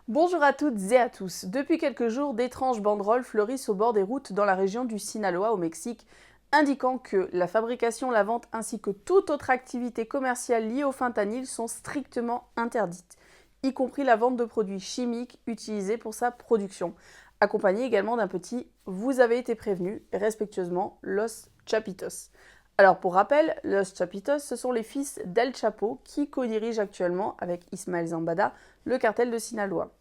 Bonjour à toutes et à tous. Depuis quelques jours, d'étranges banderoles fleurissent au bord des routes dans la région du Sinaloa au Mexique, indiquant que la fabrication, la vente ainsi que toute autre activité commerciale liée au fentanyl sont strictement interdites, y compris la vente de produits chimiques utilisés pour sa production, accompagné également d'un petit « Vous avez été prévenu » respectueusement Los Chapitos. Alors pour rappel, Los Chapitos, ce sont les fils d'El Chapo qui co-dirigent actuellement avec Ismael Zambada le cartel de Sinaloa.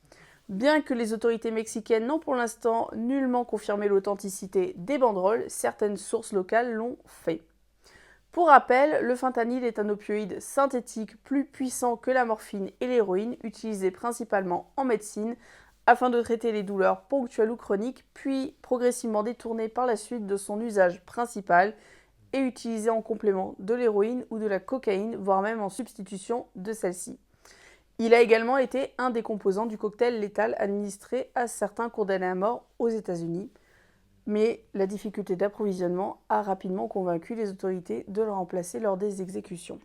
Bien que les autorités mexicaines n'ont pour l'instant nullement confirmé l'authenticité des banderoles, certaines sources locales l'ont fait. Pour rappel, le fentanyl est un opioïde synthétique plus puissant que la morphine et l'héroïne, utilisé principalement en médecine afin de traiter les douleurs ponctuelles ou chroniques, puis progressivement détourné par la suite de son usage principal et utilisé en complément de l'héroïne ou de la cocaïne, voire même en substitution de celle-ci. Il a également été un des composants du cocktail létal administré à certains condamnés à mort aux États-Unis, mais la difficulté d'approvisionnement a rapidement convaincu les autorités de le remplacer lors des exécutions.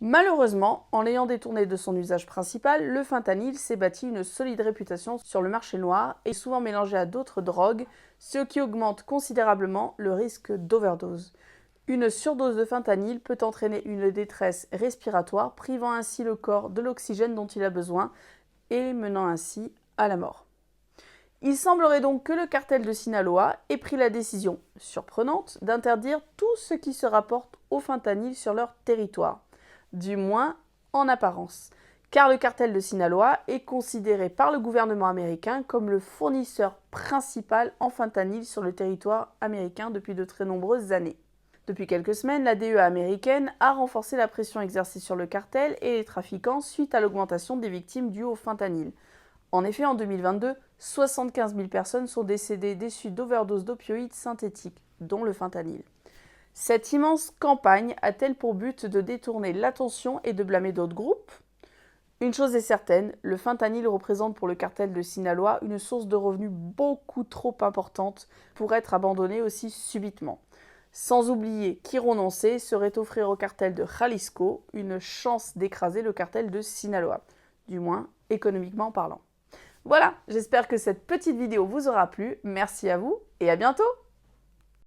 Malheureusement, en l'ayant détourné de son usage principal, le fentanyl s'est bâti une solide réputation sur le marché noir et est souvent mélangé à d'autres drogues, ce qui augmente considérablement le risque d'overdose. Une surdose de fentanyl peut entraîner une détresse respiratoire, privant ainsi le corps de l'oxygène dont il a besoin et menant ainsi à la mort. Il semblerait donc que le cartel de Sinaloa ait pris la décision surprenante d'interdire tout ce qui se rapporte au fentanyl sur leur territoire, du moins en apparence, car le cartel de Sinaloa est considéré par le gouvernement américain comme le fournisseur principal en fentanyl sur le territoire américain depuis de très nombreuses années. Depuis quelques semaines, la DEA américaine a renforcé la pression exercée sur le cartel et les trafiquants suite à l'augmentation des victimes dues au fentanyl. En effet, en 2022, 75 000 personnes sont décédées des suites d'overdoses d'opioïdes synthétiques, dont le fentanyl. Cette immense campagne a-t-elle pour but de détourner l'attention et de blâmer d'autres groupes ? Une chose est certaine, le fentanyl représente pour le cartel de Sinaloa une source de revenus beaucoup trop importante pour être abandonnée aussi subitement. Sans oublier qu'y renoncer serait offrir au cartel de Jalisco une chance d'écraser le cartel de Sinaloa, du moins économiquement parlant. Voilà, j'espère que cette petite vidéo vous aura plu, merci à vous et à bientôt!